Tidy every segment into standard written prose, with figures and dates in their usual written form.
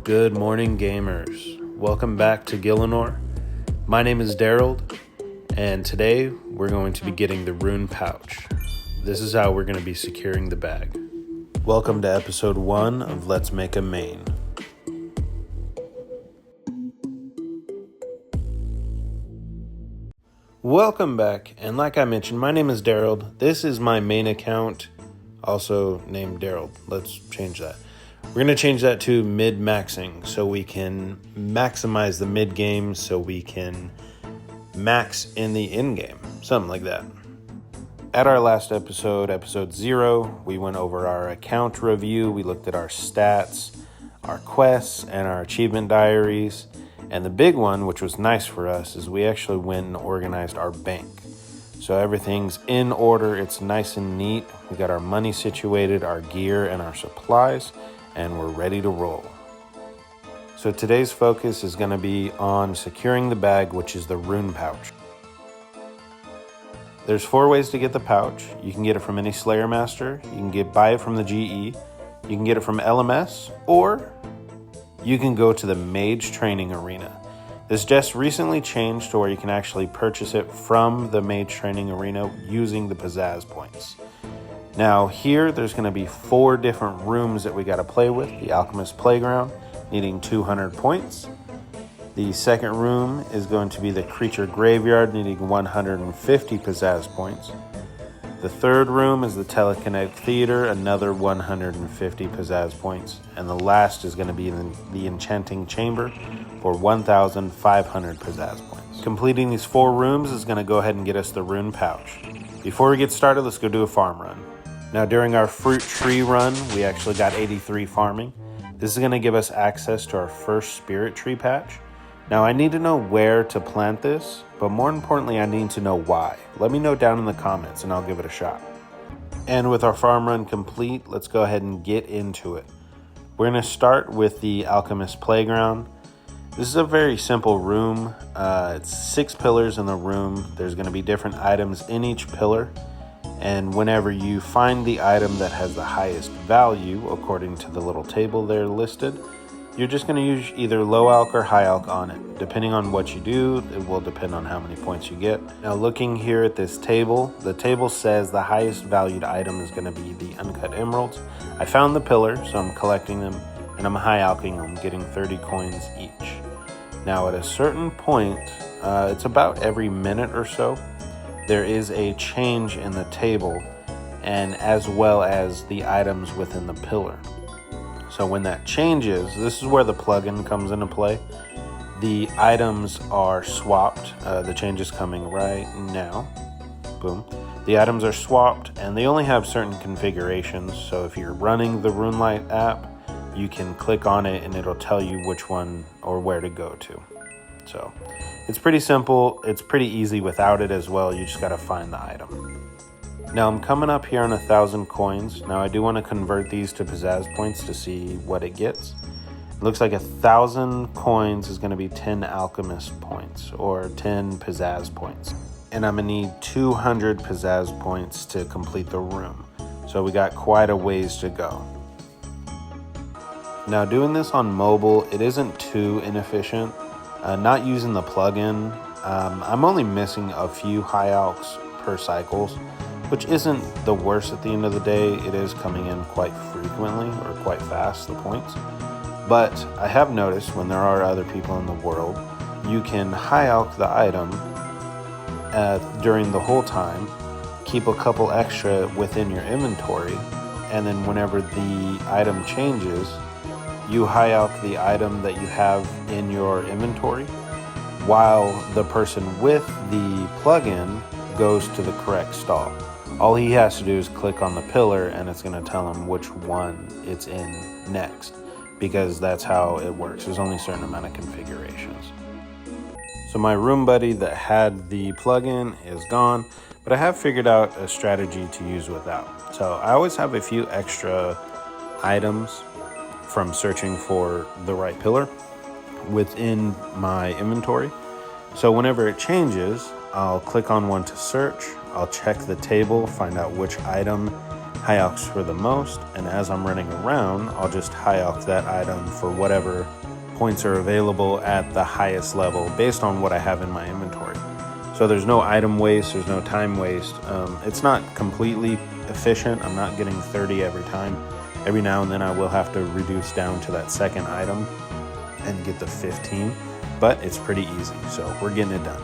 Good morning, gamers. Welcome back to Gillinor. My name is Daryl, and today we're going to be getting the Rune pouch. This is how we're going to be securing the bag. Welcome to episode 1 of Let's Make a Main. Welcome back, and like I mentioned, my name is Daryl. This is my main account, also named Daryl. Let's change that. We're going to change that to mid-maxing so we can maximize the mid-game so we can max in the in-game, something like that. At our last episode, episode 0, we went over our account review. We looked at our stats, our quests, and our achievement diaries. And the big one, which was nice for us, is we actually went and organized our bank. So everything's in order. It's nice and neat. We got our money situated, our gear, and our supplies, and we're ready to roll. So today's focus is going to be on securing the bag, which is the Rune pouch. There's 4 ways to get the pouch. You can get it from any Slayer Master, you can buy it from the GE, you can get it from LMS, or you can go to the Mage training arena. This just recently changed to where you can actually purchase it from the Mage training arena using the Pizzazz points. Now here, there's going to be 4 different rooms that we got to play with. The Alchemist Playground, needing 200 points. The second room is going to be the Creature Graveyard, needing 150 Pizzazz points. The third room is the Telekinetic Theater, another 150 Pizzazz points. And the last is going to be the Enchanting Chamber for 1,500 Pizzazz points. Completing these 4 rooms is going to go ahead and get us the Rune pouch. Before we get started, let's go do a farm run. Now during our fruit tree run, we actually got 83 farming. This is going to give us access to our first spirit tree patch. Now I need to know where to plant this, but more importantly, I need to know why. Let me know down in the comments and I'll give it a shot. And with our farm run complete, let's go ahead and get into it. We're going to start with the Alchemist Playground. This is a very simple room. It's 6 pillars in the room. There's going to be different items in each pillar. And whenever you find the item that has the highest value, according to the little table there listed, you're just going to use either low alch or high alch on it. Depending on what you do, it will depend on how many points you get. Now looking here at this table, the table says the highest valued item is going to be the uncut emeralds. I found the pillar, so I'm collecting them, and I'm high alching them, getting 30 coins each. Now at a certain point, it's about every minute or so, there is a change in the table, and as well as the items within the pillar. So when that changes, this is where the plugin comes into play. The items are swapped. The change is coming right now. Boom. The items are swapped, and they only have certain configurations. So if you're running the RuneLite app, you can click on it and it'll tell you which one or where to go to. So it's pretty simple. It's pretty easy without it as well. You just got to find the item. Now I'm coming up here on 1,000 coins. Now I do want to convert these to Pizzazz points to see what it gets. It looks like 1,000 coins is going to be 10 Alchemist points or 10 Pizzazz points. And I'm going to need 200 Pizzazz points to complete the room. So we got quite a ways to go. Now doing this on mobile, it isn't too inefficient. Not using the plugin, I'm only missing a few high alchs per cycles, which isn't the worst at the end of the day. It is coming in quite frequently or quite fast, the points. But I have noticed when there are other people in the world, you can high alch the item during the whole time, keep a couple extra within your inventory, and then whenever the item changes, you high alch the item that you have in your inventory, while the person with the plugin goes to the correct stall. All he has to do is click on the pillar and it's going to tell him which one it's in next, because that's how it works. There's only a certain amount of configurations. So my room buddy that had the plugin is gone, but I have figured out a strategy to use without. So I always have a few extra items from searching for the right pillar within my inventory. So whenever it changes, I'll click on one to search. I'll check the table, find out which item high alchs for the most, and as I'm running around, I'll just high alch that item for whatever points are available at the highest level based on what I have in my inventory. So there's no item waste, there's no time waste. It's not completely efficient. I'm not getting 30 every time. Every now and then I will have to reduce down to that second item and get the 15, but it's pretty easy, so we're getting it done.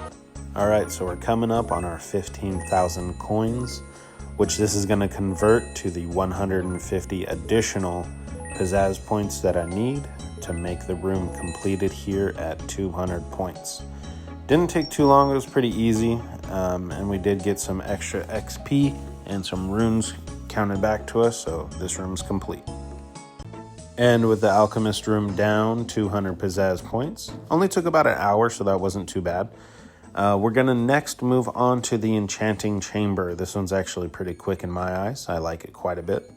All right, so we're coming up on our 15,000 coins, which this is going to convert to the 150 additional pizzazz points that I need to make the room completed here at 200 points. Didn't take too long, it was pretty easy, and we did get some extra XP and some runes counted back to us, so this room's complete. And with the alchemist room down, 200 pizzazz points. Only took about an hour, so that wasn't too bad. We're gonna next move on to the enchanting chamber. This one's actually pretty quick in my eyes. I like it quite a bit.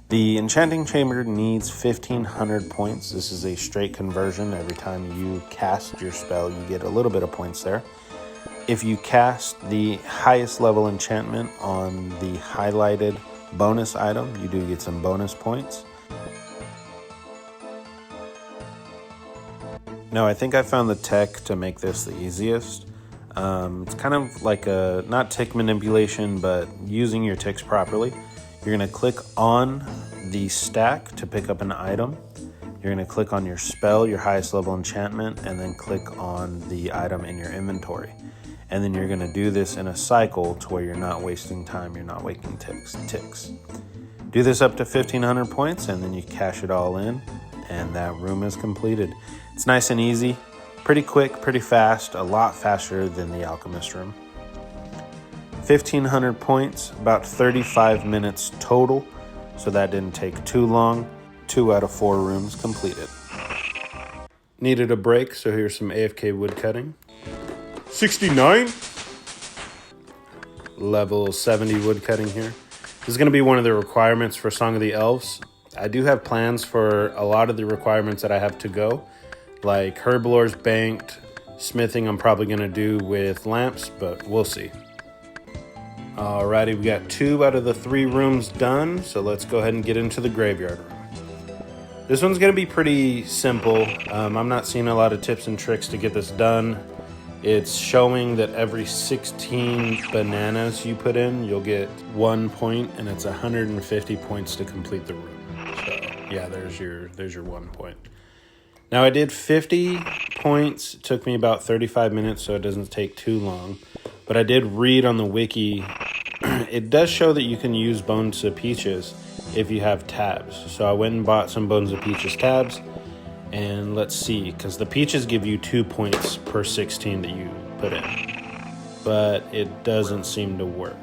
The enchanting chamber needs 1,500 points. This is a straight conversion. Every time you cast your spell, you get a little bit of points there. If you cast the highest level enchantment on the highlighted bonus item, you do get some bonus points. Now, I think I found the tech to make this the easiest. It's kind of like a, not tick manipulation, but using your ticks properly. You're gonna click on the stack to pick up an item. You're gonna click on your spell, your highest level enchantment, and then click on the item in your inventory. And then you're gonna do this in a cycle to where you're not wasting time, you're not wasting ticks. Do this up to 1,500 points, and then you cash it all in, and that room is completed. It's nice and easy, pretty quick, pretty fast, a lot faster than the alchemist room. 1,500 points, about 35 minutes total, so that didn't take too long. 2 out of 4 rooms completed. Needed a break, so here's some AFK woodcutting. 69. Level 70 woodcutting here. This is going to be one of the requirements for Song of the Elves. I do have plans for a lot of the requirements that I have to go, like Herblor's Banked, smithing I'm probably going to do with lamps, but we'll see. Alrighty, we got 2 out of the 3 rooms done, so let's go ahead and get into the graveyard room. This one's going to be pretty simple. I'm not seeing a lot of tips and tricks to get this done. It's showing that every 16 bananas you put in, you'll get 1 point, and it's 150 points to complete the room. So yeah, there's your 1 point. Now I did 50 points. It took me about 35 minutes, so it doesn't take too long. But I did read on the wiki, it does show that you can use Bones of Peaches if you have tabs. So I went and bought some Bones of Peaches tabs. And let's see, because the peaches give you 2 points per 16 that you put in. But it doesn't seem to work.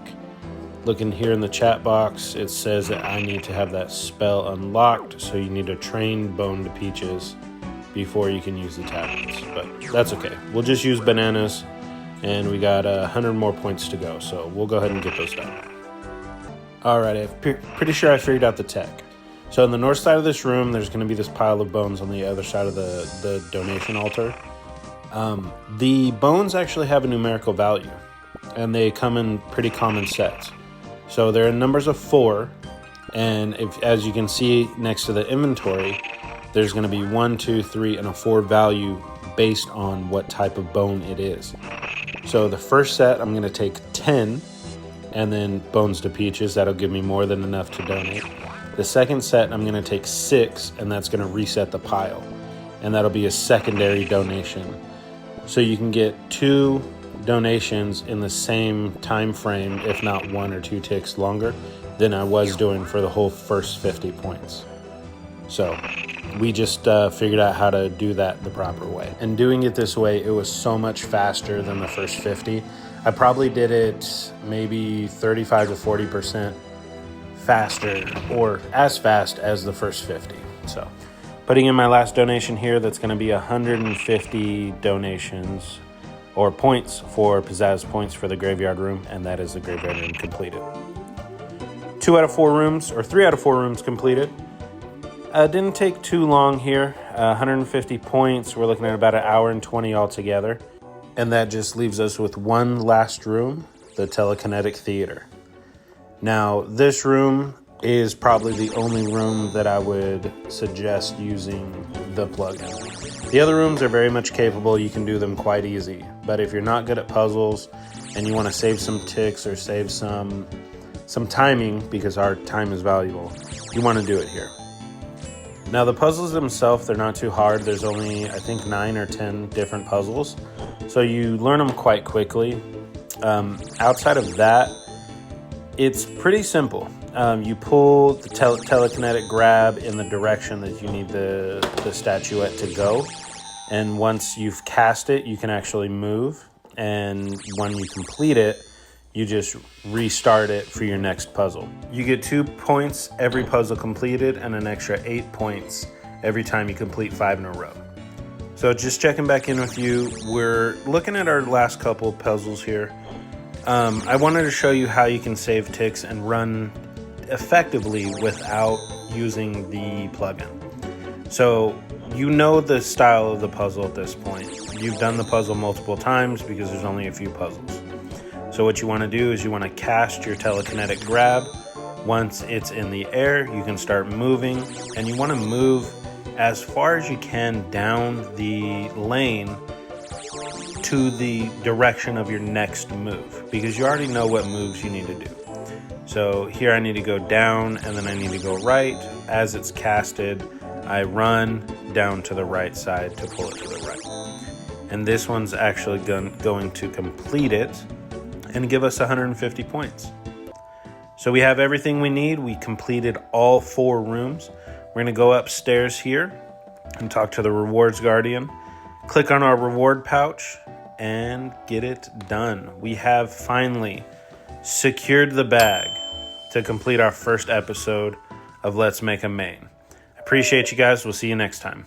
Looking here in the chat box, it says that I need to have that spell unlocked. So you need to train Bone to Peaches before you can use the tablets. But that's okay. We'll just use bananas. And we got 100 more points to go. So we'll go ahead and get those done. Alright, I'm pretty sure I figured out the tech. So on the north side of this room, there's going to be this pile of bones on the other side of the donation altar. The bones actually have a numerical value, and they come in pretty common sets. So they're in numbers of 4, and as you can see next to the inventory, there's going to be 1, 2, 3, and a 4 value based on what type of bone it is. So the first set, I'm going to take 10, and then Bones to Peaches. That'll give me more than enough to donate. The second set, I'm going to take 6, and that's going to reset the pile. And that'll be a secondary donation. So you can get 2 donations in the same time frame, if not 1 or 2 ticks longer, than I was doing for the whole first 50 points. So we just figured out how to do that the proper way. And doing it this way, it was so much faster than the first 50. I probably did it maybe 35 to 40% faster, or as fast as the first 50. So putting in my last donation here, that's going to be 150 donations or points for pizzazz points for the graveyard room, and that is the graveyard room completed. 2 out of 4 rooms, or 3 out of 4 rooms completed. Didn't take too long here. 150 points. We're looking at about an hour and 20 altogether, and that just leaves us with one last room, the telekinetic theater. Now, this room is probably the only room that I would suggest using the plugin. The other rooms are very much capable. You can do them quite easy. But if you're not good at puzzles and you want to save some ticks or save some timing, because our time is valuable, you want to do it here. Now, the puzzles themselves, they're not too hard. There's only, I think, 9 or 10 different puzzles. So you learn them quite quickly. Outside of that, it's pretty simple. You pull the telekinetic grab in the direction that you need the statuette to go. And once you've cast it, you can actually move. And when you complete it, you just restart it for your next puzzle. You get 2 points every puzzle completed and an extra 8 points every time you complete 5 in a row. So just checking back in with you, we're looking at our last couple of puzzles here. I wanted to show you how you can save ticks and run effectively without using the plugin. So you know the style of the puzzle at this point. You've done the puzzle multiple times because there's only a few puzzles. So what you want to do is you want to cast your telekinetic grab. Once it's in the air, you can start moving, and you want to move as far as you can down the lane to the direction of your next move, because you already know what moves you need to do. So here I need to go down, and then I need to go right. As it's casted, I run down to the right side to pull it to the right. And this one's actually going to complete it and give us 150 points. So we have everything we need. We completed all 4 rooms. We're gonna go upstairs here and talk to the rewards guardian. Click on our reward pouch and get it done. We have finally secured the bag to complete our first episode of Let's Make a Main. Appreciate you guys. We'll see you next time.